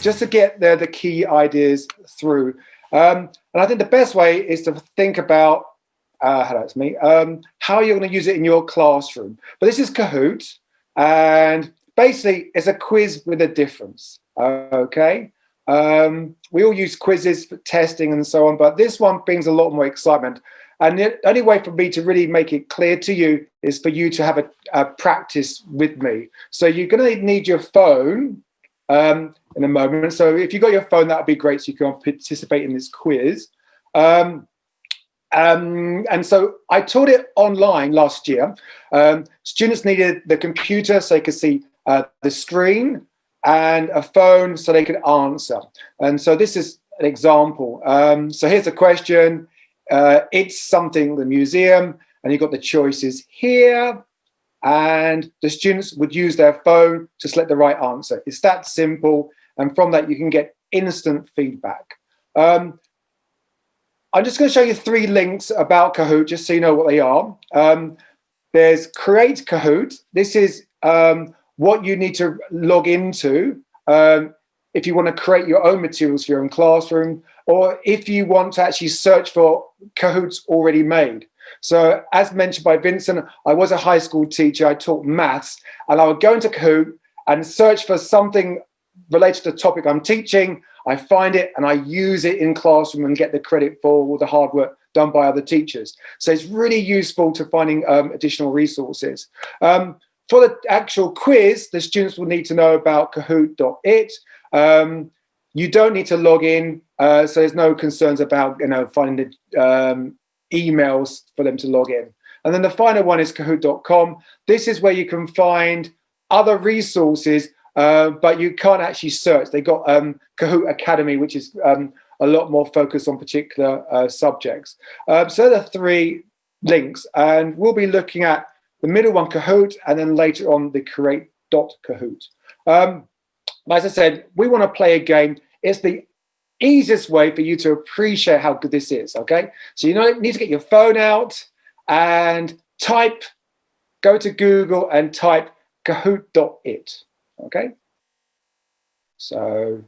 just to get the key ideas through. And I think the best way is to think about, hello, it's me, how you're going to use it in your classroom. But this is Kahoot, and basically it's a quiz with a difference, okay? We all use quizzes for testing and so on, but this one brings a lot more excitement. And the only way for me to really make it clear to you is for you to have a practice with me. So you're going to need your phone in a moment. So if you've got your phone, that would be great, so you can participate in this quiz. And so I taught it online last year. Students needed the computer so they could see the screen, and a phone so they could answer. And so this is an example. So here's a question. It's something, the museum, and you've got the choices here, and the students would use their phone to select the right answer. It's that simple, and from that you can get instant feedback. I'm just going to show you 3 links about Kahoot, just so you know what they are. There's Create Kahoot. This is what you need to log into if you want to create your own materials for your own classroom, or if you want to actually search for Kahoots already made. So as mentioned by Vincent, I was a high school teacher. I taught maths, and I would go into Kahoot and search for something related to the topic I'm teaching. I find it and I use it in classroom and get the credit for all the hard work done by other teachers. So it's really useful to finding additional resources. For the actual quiz, the students will need to know about Kahoot.it. You don't need to log in, so there's no concerns about finding the emails for them to log in. And then the final one is Kahoot.com. This is where you can find other resources, but you can't actually search. They got Kahoot Academy, which is a lot more focused on particular subjects. So there are 3 links, and we'll be looking at the middle one, Kahoot, and then later on the create.kahoot. As I said, we want to play a game. It's the easiest way for you to appreciate how good this is, okay? So you need to get your phone out and go to Google and type Kahoot.it, okay? So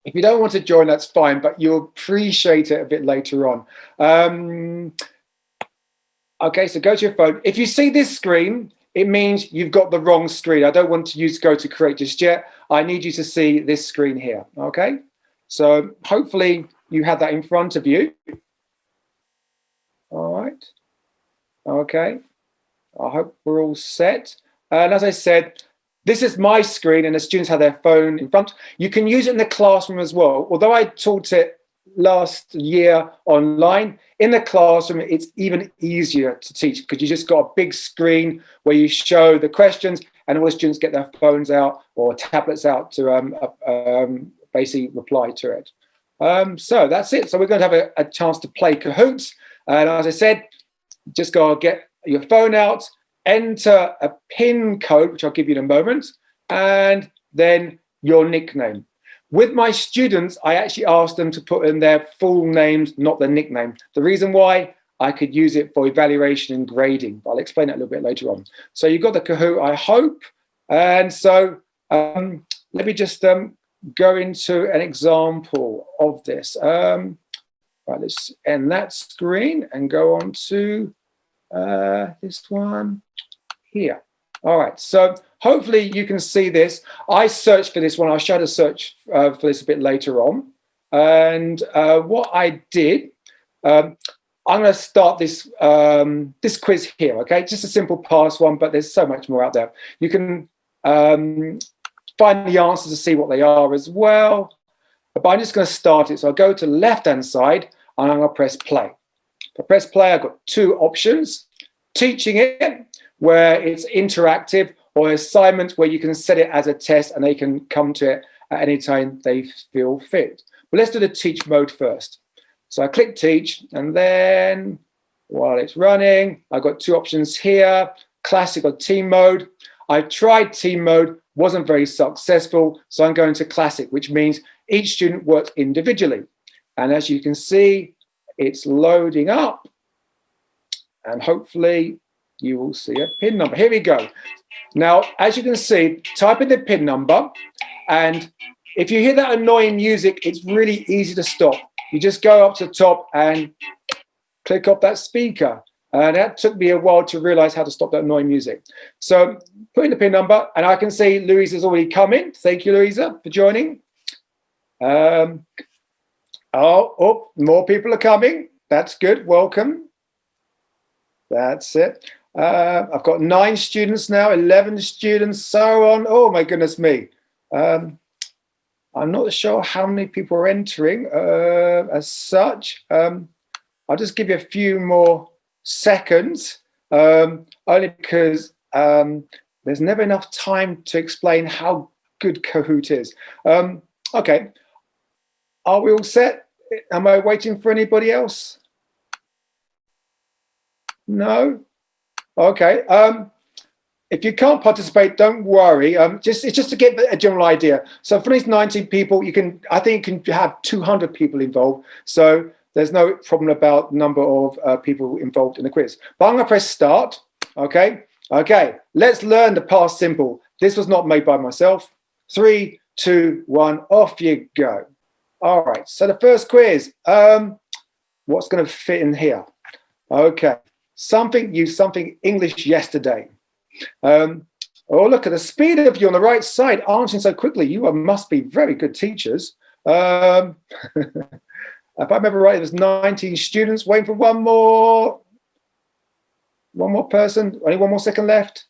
if you don't want to join, that's fine, but you'll appreciate it a bit later on. Okay, so go to your phone. If you see this screen, it means you've got the wrong screen. I don't want to go to create just yet. I need you to see this screen here, okay? So hopefully you have that in front of you. All right, okay. I hope we're all set. And as I said, this is my screen and the students have their phone in front. You can use it in the classroom as well. Although I taught it last year online, in the classroom it's even easier to teach because you just got a big screen where you show the questions and all the students get their phones out or tablets out to basically reply to it. So that's it. So we're going to have a chance to play Cahoots, and as I said, just go get your phone out, enter a PIN code, which I'll give you in a moment, and then your nickname. With my students, I actually asked them to put in their full names, not their nickname. The reason why, I could use it for evaluation and grading. I'll explain that a little bit later on. So you've got the Kahoot, I hope. And so let me just go into an example of this. Right, let's end that screen and go on to this one here. All right, so hopefully you can see this. I searched for this one. I'll show the search for this a bit later on. And what I did, I'm going to start this this quiz here, okay? Just a simple pass one, but there's so much more out there. You can find the answers to see what they are as well. But I'm just going to start it. So I'll go to the left-hand side, and I'm going to press play. If I press play, I've got 2 options. Teaching it, where it's interactive, or assignment where you can set it as a test and they can come to it at any time they feel fit. But let's do the teach mode first. So I click teach, and then while it's running, I've got 2 options here, classic or team mode. I tried team mode, wasn't very successful, so I'm going to classic, which means each student works individually. And as you can see, it's loading up, and hopefully you will see a PIN number. Here we go. Now, as you can see, type in the PIN number, And if you hear that annoying music, it's really easy to stop. You just go up to the top and click off that speaker. And that took me a while to realize how to stop that annoying music. So put in the pin number, and I can see Louisa's already come in. Thank you, Louisa, for joining. More people are coming. That's good. Welcome. That's it. I've got 9 students now, 11 students, so on. Oh, my goodness me. I'm not sure how many people are entering as such. I'll just give you a few more seconds, only because there's never enough time to explain how good Kahoot is. Okay, are we all set? Am I waiting for anybody else? No? Okay. If you can't participate, don't worry. It's just to get a general idea. So for these 19 people, I think you can have 200 people involved. So there's no problem about the number of people involved in the quiz. But I'm going to press start. Okay. Okay. Let's learn the past simple. This was not made by myself. 3, 2, 1. Off you go. All right. So the first quiz. What's going to fit in here? Okay. Something English yesterday. Oh, look at the speed of you on the right side, answering so quickly. You must be very good teachers. If I remember right, it was 19 students waiting for one more person. Only one more second left.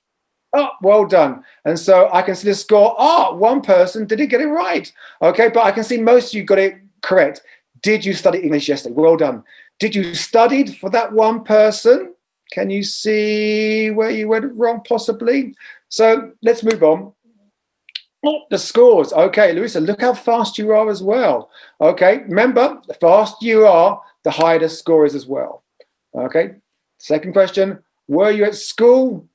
Oh, well done. And so I can see the score. Oh, one person didn't get it right. Okay, but I can see most of you got it correct. Did you study English yesterday? Well done. Did you study for that one person? Can you see where you went wrong, possibly? So let's move on. Oh, the scores. Okay, Louisa, look how fast you are as well. Okay, remember, the faster you are, the higher the score is as well. Okay, second question. Were you at school?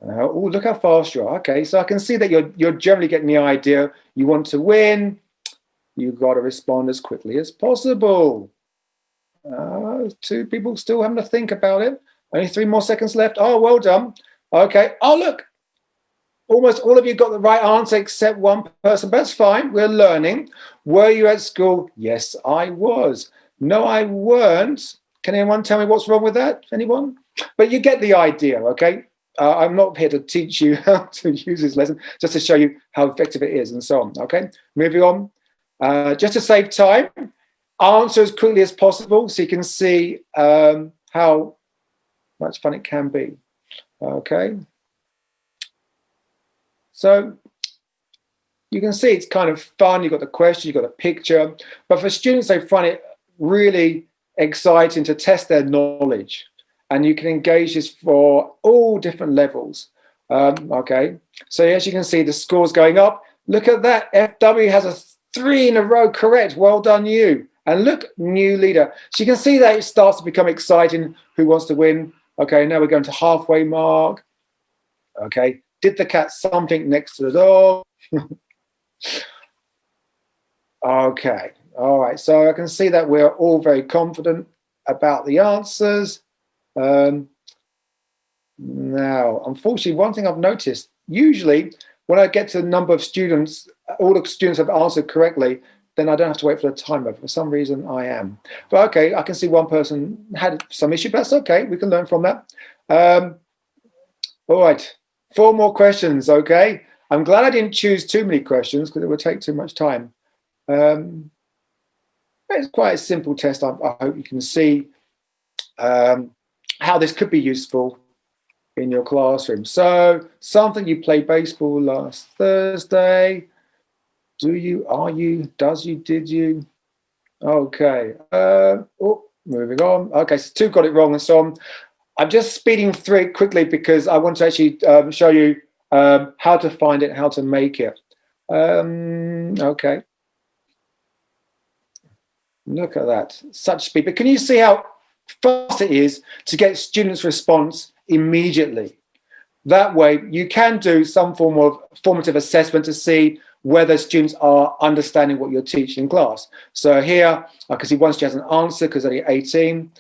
Oh, look how fast you are. Okay, so I can see that you're generally getting the idea. You want to win. You've got to respond as quickly as possible. 2 people still having to think about it. Only 3 more seconds left. Oh, well done. Okay. Oh, look. Almost all of you got the right answer except one person. But that's fine. We're learning. Were you at school? Yes, I was. No, I weren't. Can anyone tell me what's wrong with that? Anyone? But you get the idea, okay? I'm not here to teach you how to use this lesson, just to show you how effective it is and so on, okay? Moving on. Just to save time, answer as quickly as possible so you can see how much fun it can be. Okay. So you can see it's kind of fun. You've got the question, you've got a picture. But for students, they find it really exciting to test their knowledge. And you can engage this for all different levels. Okay. So as you can see, the score's going up. Look at that. FW has a 3 in a row correct. Well done, you. And look, new leader. So you can see that it starts to become exciting. Who wants to win? Okay, now we're going to halfway mark. Okay, did the cat something next to the dog? Okay, all right. So I can see that we're all very confident about the answers. Now, unfortunately, one thing I've noticed, usually when I get to the number of students, all the students have answered correctly, then I don't have to wait for the timer. For some reason, I am. But okay, I can see one person had some issue, but that's okay. We can learn from that. All right, 4 more questions, okay? I'm glad I didn't choose too many questions because it would take too much time. It's quite a simple test. I hope you can see how this could be useful in your classroom. So, something you played baseball last Thursday. Do you, are you, does you, did you? Okay. Moving on. Okay, so 2 got it wrong and so on. I'm just speeding through it quickly because I want to actually show you how to find it, how to make it. Okay. Look at that. Such speed. But can you see how fast it is to get students' response immediately? That way, you can do some form of formative assessment to see whether students are understanding what you're teaching in class. So here, I can see 1 student has an answer because only 18,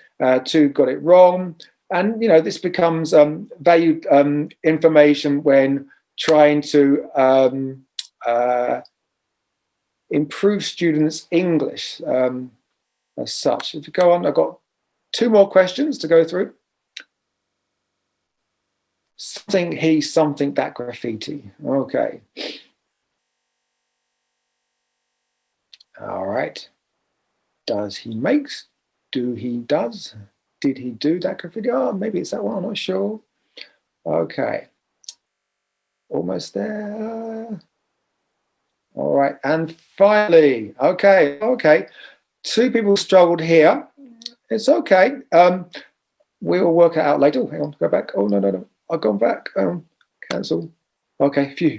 2 got it wrong. And, you know, this becomes valued information when trying to improve students' English as such. If you go on, I've got 2 more questions to go through. Something he, something that graffiti. Okay. All right. Does he makes? Do he does? Did he do that graffiti? Oh, maybe it's that one, I'm not sure. Okay. Almost there. All right. And finally, okay. 2 people struggled here. It's okay. We'll work it out later. Oh, hang on, go back. Oh, no. I've gone back. Cancel. Okay, phew.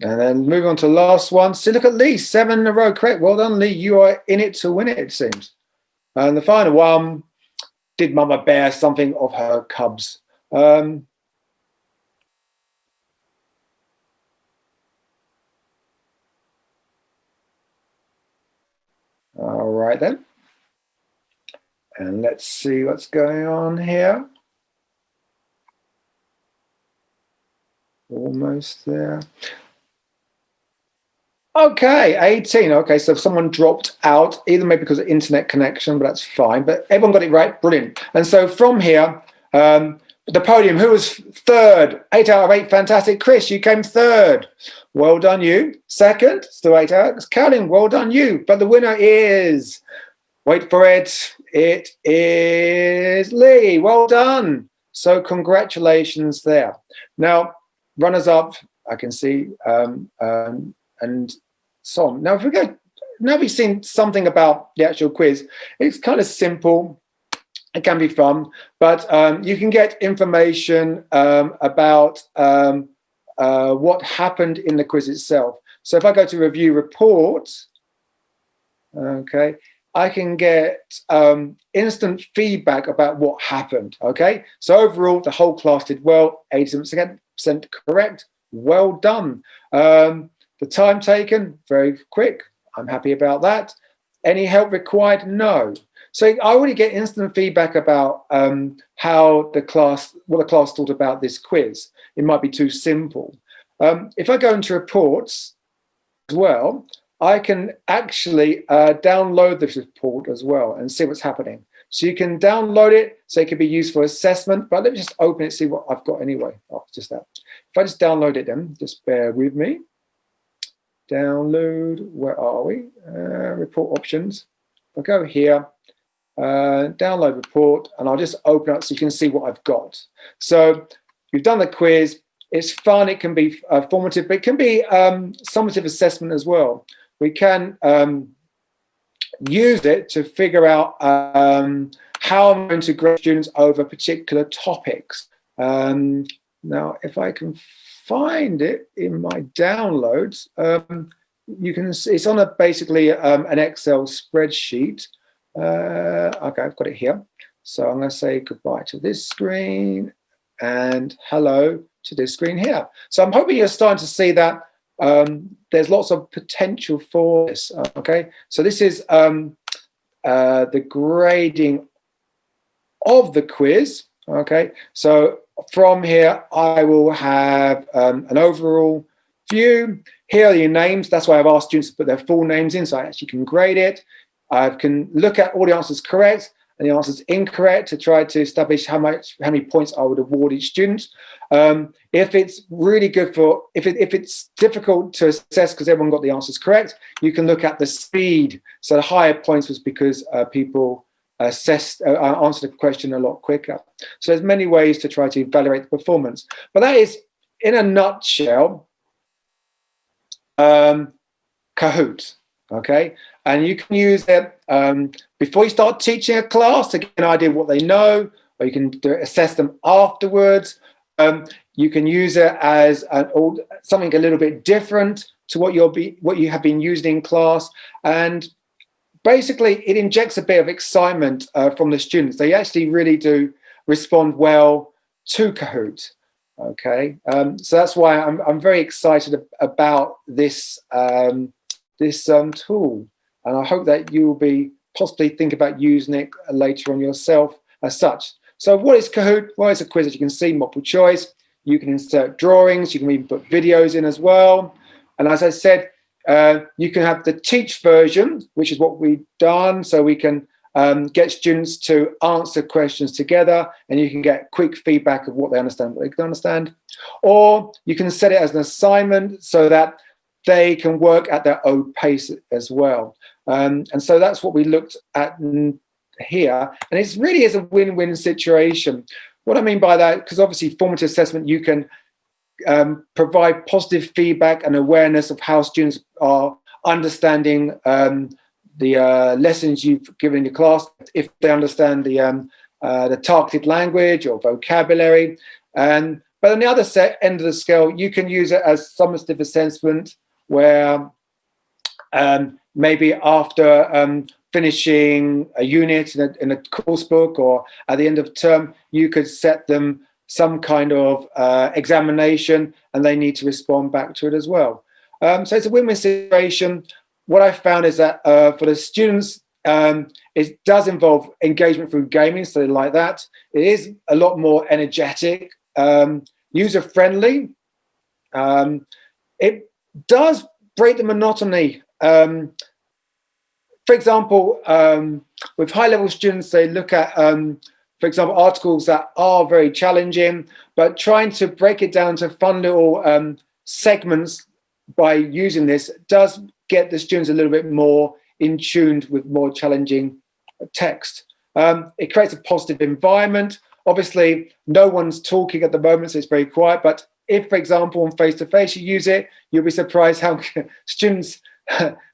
And then moving on to the last one. So look at Lee, 7 in a row, correct. Well done, Lee. You are in it to win it seems. And the final one, did Mama bear something of her cubs? All right then. And let's see what's going on here. Almost there. Okay, 18. Okay, so if someone dropped out, either maybe because of internet connection, but that's fine. But everyone got it right. Brilliant. And so from here, the podium, who was 3rd? 8 out of 8. Fantastic. Chris, you came 3rd. Well done, you. 2nd, still 8 out. Calvin, well done, you. But the winner is, wait for it, it is Lee. Well done. So congratulations there. Now, runners up, I can see, and so on. Now, if we go, now we've seen something about the actual quiz. It's kind of simple. It can be fun, but you can get information about what happened in the quiz itself. So if I go to review report, okay, I can get instant feedback about what happened, okay? So overall, the whole class did well, 87% correct, well done. The time taken, very quick, I'm happy about that. Any help required? No. So I already get instant feedback about what the class thought about this quiz. It might be too simple. If I go into reports as well, I can actually download this report as well and see what's happening. So you can download it, so it can be used for assessment, but let me just open it, see what I've got anyway. Oh, just that. If I just download it then, just bear with me. Download, where are we? Report options. I'll go here, download report, and I'll just open up so you can see what I've got. So you've done the quiz. It's fun. It can be formative, but it can be summative assessment as well. We can use it to figure out how I'm going to grade students over particular topics. Now, if I can find it in my downloads, you can see it's on basically an Excel spreadsheet. Okay, I've got it here. So I'm going to say goodbye to this screen and hello to this screen here. So I'm hoping you're starting to see that there's lots of potential for this. Okay, so this is the grading of the quiz. Okay, so from here I will have an overall view. Here are your names. That's why I've asked students to put their full names in, so I actually can grade it. I can look at all the answers correct and the answers incorrect to try to establish how many points I would award each student. If it's really good for, if it's difficult to assess because everyone got the answers correct, you can look at the speed. So the higher points was because people answered the question a lot quicker. So there's many ways to try to evaluate the performance. But that is, in a nutshell, Kahoot. Okay, and you can use it before you start teaching a class to get an idea of what they know, or you can assess them afterwards. You can use it as something a little bit different to what you have been using in class, and basically it injects a bit of excitement from the students. They actually really do respond well to Kahoot. Okay, so that's why I'm very excited about this. This tool, and I hope that you will be possibly think about using it later on yourself as such. So what is Kahoot? Well, it's a quiz, as you can see, multiple choice. You can insert drawings. You can even put videos in as well. And as I said, you can have the teach version, which is what we've done. So we can get students to answer questions together, and you can get quick feedback of what they understand, what they can understand. Or you can set it as an assignment so that they can work at their own pace as well. And so that's what we looked at here. And it really is a win-win situation. What I mean by that, because obviously formative assessment, you can provide positive feedback and awareness of how students are understanding the lessons you've given in your class, if they understand the targeted language or vocabulary. But on the other end of the scale, you can use it as summative assessment, where maybe after finishing a unit in a course book or at the end of term, you could set them some kind of examination, and they need to respond back to it as well. So it's a win-win situation. What I found is that for the students, it does involve engagement through gaming, so they like that. It is a lot more energetic, user-friendly. It does break the monotony. For example, with high-level students, they look at, for example, articles that are very challenging, but trying to break it down to fun little segments by using this does get the students a little bit more in tune with more challenging text. It creates a positive environment. Obviously, no one's talking at the moment, so it's very quiet. But if, for example, on face-to-face you use it, you'll be surprised how students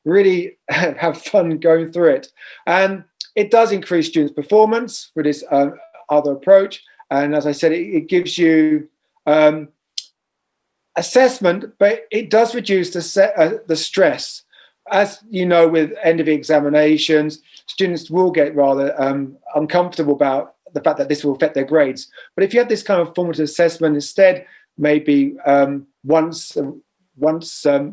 really have fun going through it. And it does increase students' performance with this other approach. And as I said, it gives you assessment, but it does reduce the stress. As you know, with end-of-year examinations, students will get rather uncomfortable about the fact that this will affect their grades. But if you have this kind of formative assessment instead, maybe once a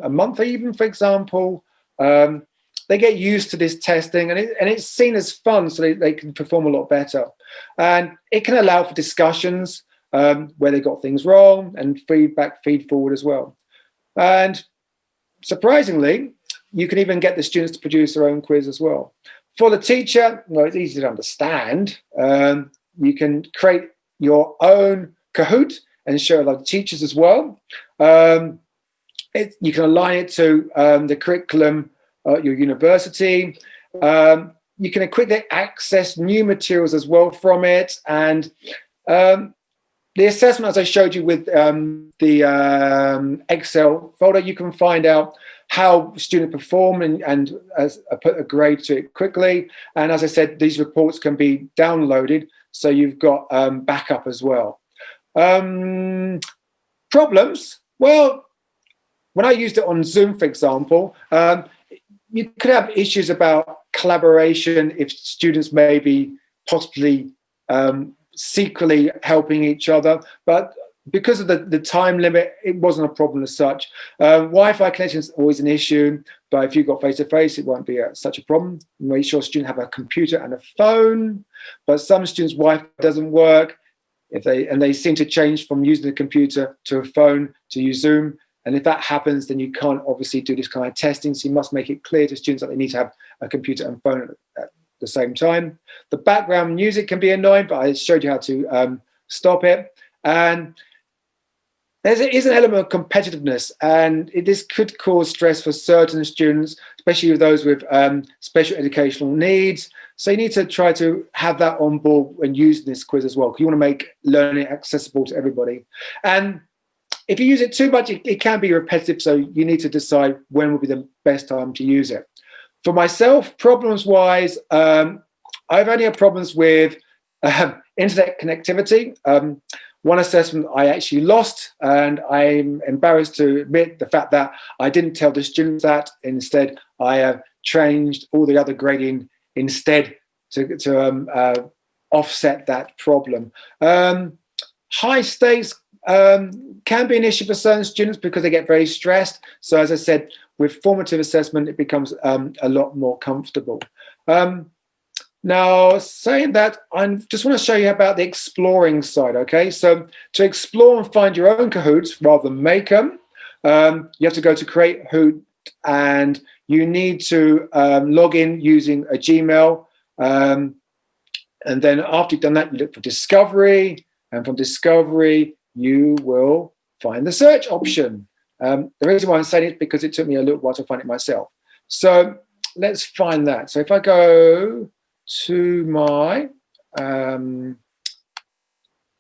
month even, for example, they get used to this testing, and it's seen as fun, so they can perform a lot better. And it can allow for discussions where they got things wrong, and feed forward as well. And surprisingly, you can even get the students to produce their own quiz as well. For the teacher, well, it's easy to understand. You can create your own Kahoot and share it with other teachers as well. You can align it to the curriculum at your university. You can quickly access new materials as well from it. And the assessment, as I showed you with the Excel folder, you can find out how students perform and put a grade to it quickly. And as I said, these reports can be downloaded, so you've got backup as well. Problems? Well, when I used it on Zoom, for example, you could have issues about collaboration if students may be possibly secretly helping each other. But because of the time limit, it wasn't a problem as such. Wi-Fi connection is always an issue, but if you've got face-to-face, it won't be such a problem. Make sure students have a computer and a phone, but some students' Wi-Fi doesn't work. They seem to change from using the computer to a phone to use Zoom. And if that happens, then you can't obviously do this kind of testing. So you must make it clear to students that they need to have a computer and phone at the same time. The background music can be annoying, but I showed you how to stop it. And there is an element of competitiveness, and this could cause stress for certain students, especially with those with special educational needs. So you need to try to have that on board when using this quiz as well, because you want to make learning accessible to everybody. And if you use it too much, it can be repetitive, so you need to decide when will be the best time to use it. For myself, problems-wise, I've only had problems with internet connectivity. One assessment I actually lost, and I'm embarrassed to admit the fact that I didn't tell the students that. Instead, I changed all the other grading instead to offset that problem. High stakes can be an issue for certain students because they get very stressed. So as I said, with formative assessment, it becomes a lot more comfortable. Now, saying that, I just want to show you about the exploring side, okay? So to explore and find your own Cahoots rather than make them, you have to go to Create Kahoot, and you need to log in using a Gmail. And then after you've done that, you look for Discovery, and from Discovery, you will find the search option. The reason why I'm saying it is because it took me a little while to find it myself. So let's find that. So if I go to my, let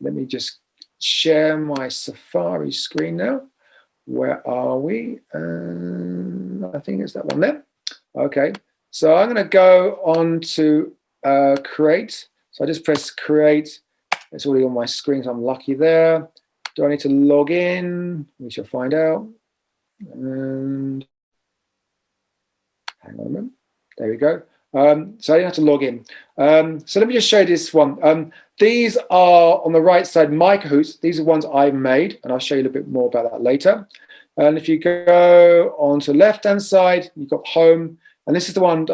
me just share my Safari screen now. Where are we? I think it's that one there. Okay, so I'm going to go on to create. So I just press create. It's already on my screen, so I'm lucky there. Do I need to log in? We shall find out. And hang on a minute. There we go. So I don't have to log in. So let me just show you this one. These are on the right side, my Cahoots. These are ones I've made, and I'll show you a little bit more about that later. And if you go on to the left-hand side, you've got home, and this is the one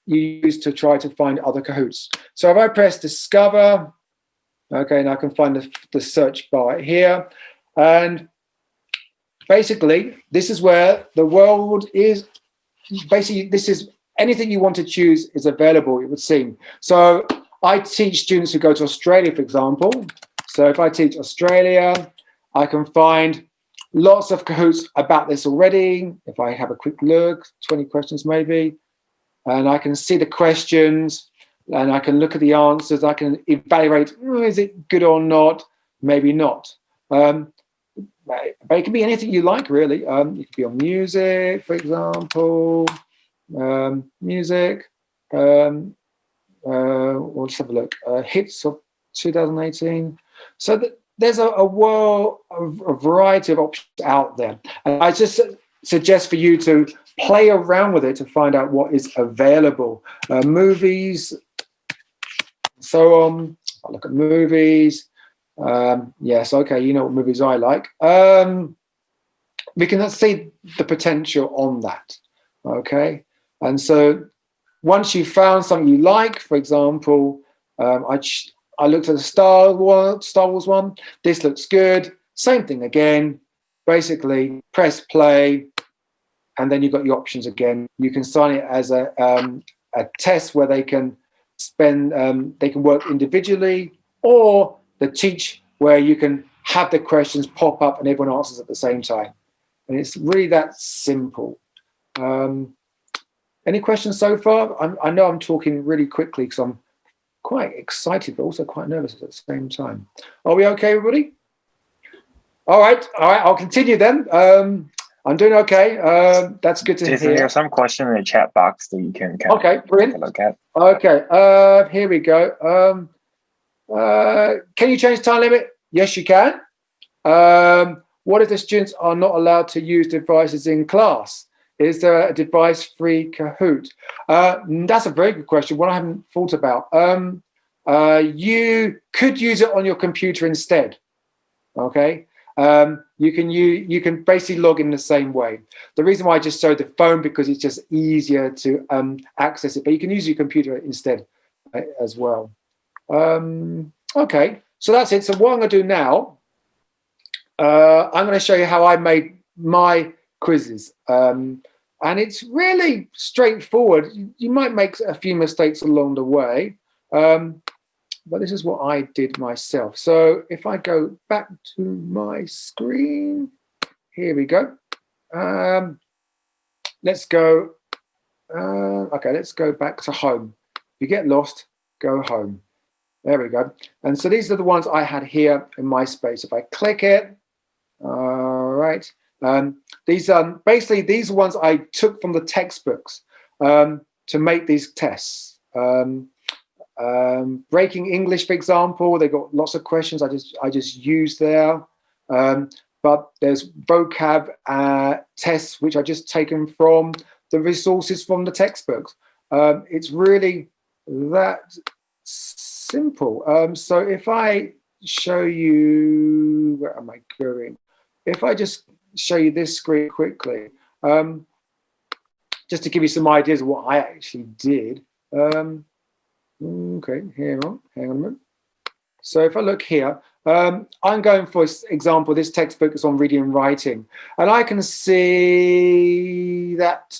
you use to try to find other Cahoots. So if I press discover, okay, and I can find the search bar here, and basically this is where the world is. Basically, this is anything you want to choose is available, it would seem. So I teach students who go to Australia, for example. So if I teach Australia, I can find lots of Cahoots about this already. If I have a quick look, 20 questions maybe, and I can see the questions, and I can look at the answers. I can evaluate, is it good or not? Maybe not. But it can be anything you like, really. It could be on music, for example. Music. We'll just have a look. Hits of 2018. So there's a variety of options out there. And I just suggest for you to play around with it to find out what is available. Movies, so on. I'll look at movies. Yes, okay, you know what movies I like. We can see the potential on that, okay? And so once you've found something you like, for example, I looked at the Star Wars one. This looks good. Same thing again. Basically, press play, and then you've got your options again. You can sign it as a test where they can they can work individually, or the teach where you can have the questions pop up and everyone answers at the same time. And it's really that simple. Any questions so far? I know I'm talking really quickly because I'm quite excited, but also quite nervous at the same time. Are we okay, everybody? All right, I'll continue then. I'm doing okay. That's good to Jason, hear. there's some question in the chat box that you can kind Okay, of brilliant. take a look at. Okay, here we go. Can you change time limit? Yes, you can. What if the students are not allowed to use devices in class? Is there a device-free Kahoot? That's a very good question, one I haven't thought about. You could use it on your computer instead, okay? You can basically log in the same way. The reason why I just showed the phone, because it's just easier to access it, but you can use your computer instead as well. Okay, so that's it. So what I'm going to do now, I'm going to show you how I made my quizzes. And it's really straightforward. You might make a few mistakes along the way, but this is what I did myself. So if I go back to my screen, here we go. Let's go. Okay, let's go back to home. If you get lost, go home. There we go. And so these are the ones I had here in my space. If I click it, all right. These basically these are ones I took from the textbooks to make these tests. Breaking English, for example, they got lots of questions I just used there. But there's vocab tests which I just taken from the resources from the textbooks. It's really that simple. So if I show you, where am I going? If I just show you this screen quickly, just to give you some ideas of what I actually did. Okay, hang on a minute. So if I look here, I'm going for example, this textbook is on reading and writing, and I can see that,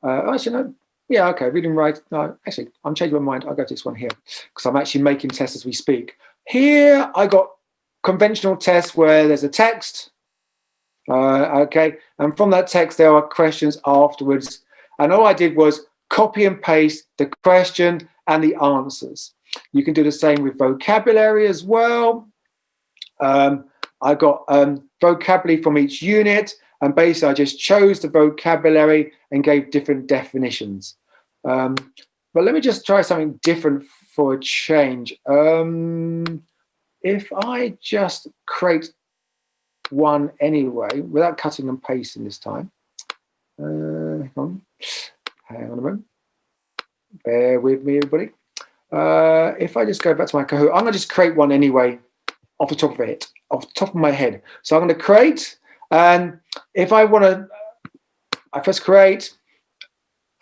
actually, no, yeah, okay, reading and writing, no, actually, I'm changing my mind, I'll go to this one here, because I'm actually making tests as we speak. Here, I got conventional tests where there's a text, okay, and from that text, there are questions afterwards, and all I did was copy and paste the question and the answers. You can do the same with vocabulary as well. I got vocabulary from each unit, and basically I just chose the vocabulary and gave different definitions. But let me just try something different for a change. If I just create one anyway, without cutting and pasting this time. Hang on a moment. Bear with me, everybody. If I just go back to my Kahoot, I'm going to just create one anyway, off the top of my head. So I'm going to create, and if I want to, I first create,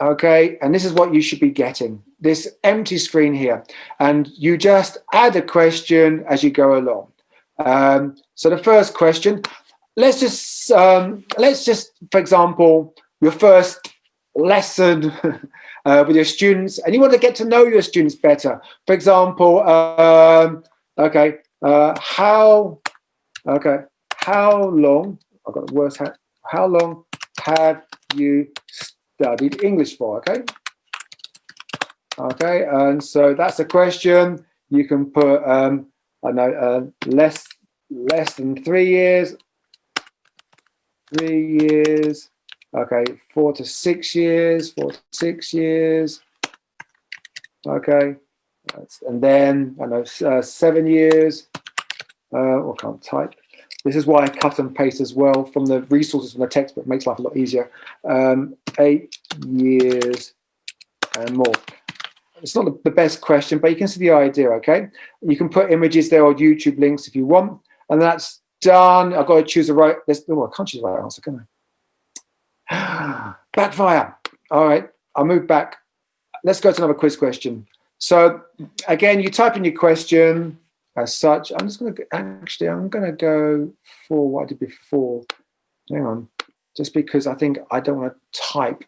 okay, and this is what you should be getting, this empty screen here, and you just add a question as you go along. So the first question, let's just, for example, your first lesson with your students, and you want to get to know your students better. For example, okay, how long? I've got the worst hat. How long have you studied English for? Okay, and so that's a question. You can put I know less than 3 years. 3 years. Okay, 4 to 6 years. 4 to 6 years. Okay, and then I know 7 years. I can't type. This is why I cut and paste as well from the resources from the textbook. It makes life a lot easier. 8 years and more. It's not the best question, but you can see the idea, okay? You can put images there or YouTube links if you want, and that's done. I've got to choose the right, oh, I can't choose the right answer, can I? Backfire. All right, I'll move back. Let's go to another quiz question. So again, you type in your question as such. I'm just going to go for what I did before. Hang on, just because I think I don't want to type.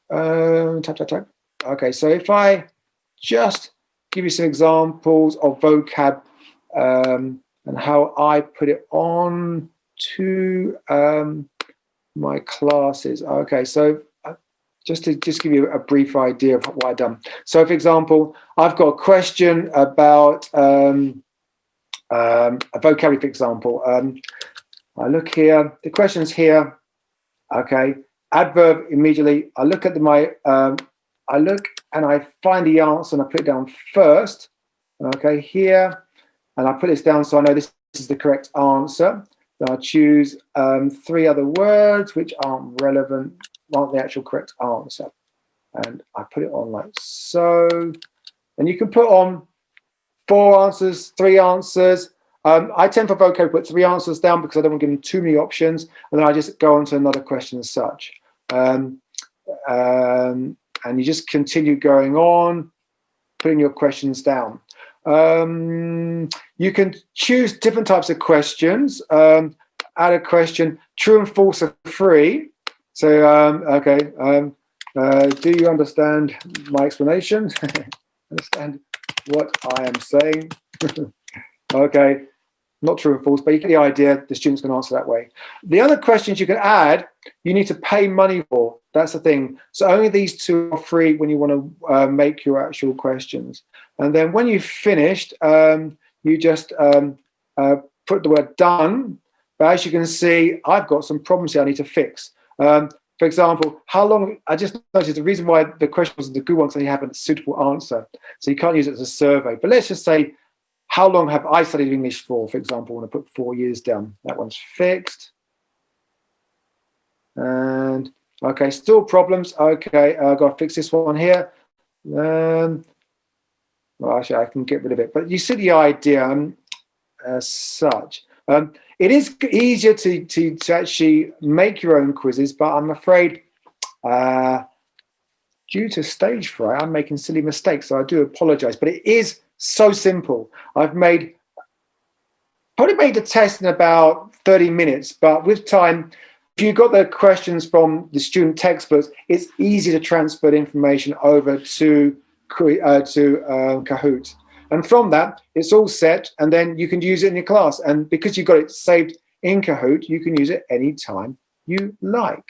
Type. Okay, so if I just give you some examples of vocab and how I put it on to my classes. Okay, so just to give you a brief idea of what I've done. So, for example, I've got a question about a vocabulary, for example. I look here, the question's here. Okay, adverb immediately. I look at I look and I find the answer and I put it down first. Okay, here, and I put this down so I know this is the correct answer. Then I choose 3 other words which aren't relevant, aren't the actual correct answer, and I put it on like so. And you can put on 4 answers, 3 answers. I tend for vocab to put 3 answers down because I don't want to give them too many options, and then I just go on to another question as such. And you just continue going on, putting your questions down. You can choose different types of questions. Add a question, true and false are free. So, okay, do you understand my explanation? Understand what I am saying? Okay, not true and false, but you get the idea. The students can answer that way. The other questions you can add, you need to pay money for. That's the thing. So only these 2 are free when you want to make your actual questions. And then when you've finished, you just put the word done. But as you can see, I've got some problems here I need to fix. For example, how long, I just noticed the reason why the question wasn't the good one because you have a suitable answer. So you can't use it as a survey. But let's just say, how long have I studied English for example, when I put 4 years down. That one's fixed. And okay, still problems. Okay, I've got to fix this one here. Well, actually, I can get rid of it. But you see the idea as such. It is easier to actually make your own quizzes, but I'm afraid due to stage fright, I'm making silly mistakes, so I do apologize. But it is so simple. I've probably made the test in about 30 minutes, but with time, if you got the questions from the student textbooks, it's easy to transfer the information over to Kahoot. And from that, it's all set, and then you can use it in your class. And because you've got it saved in Kahoot, you can use it anytime you like.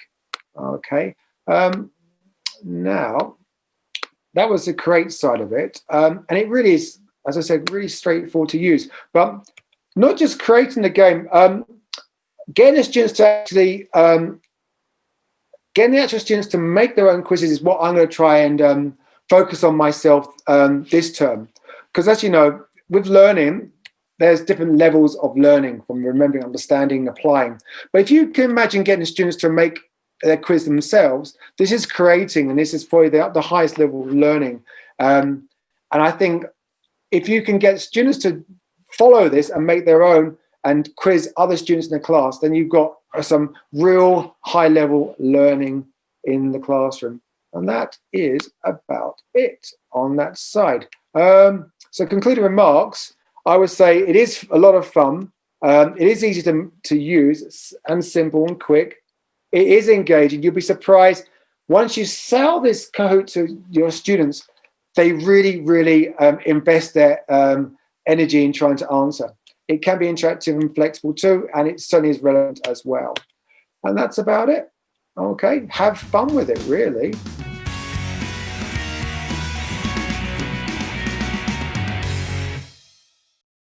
Okay. Now, that was the create side of it. And it really is, as I said, really straightforward to use. But not just creating the game, getting the students to actually, getting the actual students to make their own quizzes is what I'm going to try and focus on myself this term. Because as you know, with learning, there's different levels of learning, from remembering, understanding, applying. But if you can imagine getting the students to make their quiz themselves, this is creating, and this is probably the highest level of learning. And I think if you can get students to follow this and make their own and quiz other students in the class, then you've got some real high level learning in the classroom. And that is about it on that side. So concluding remarks, I would say it is a lot of fun. It is easy to use and simple and quick. It is engaging. You'll be surprised once you sell this Kahoot to your students, they really, really invest their energy in trying to answer. It can be interactive and flexible too, and it certainly is relevant as well. And that's about it. Okay, have fun with it, really.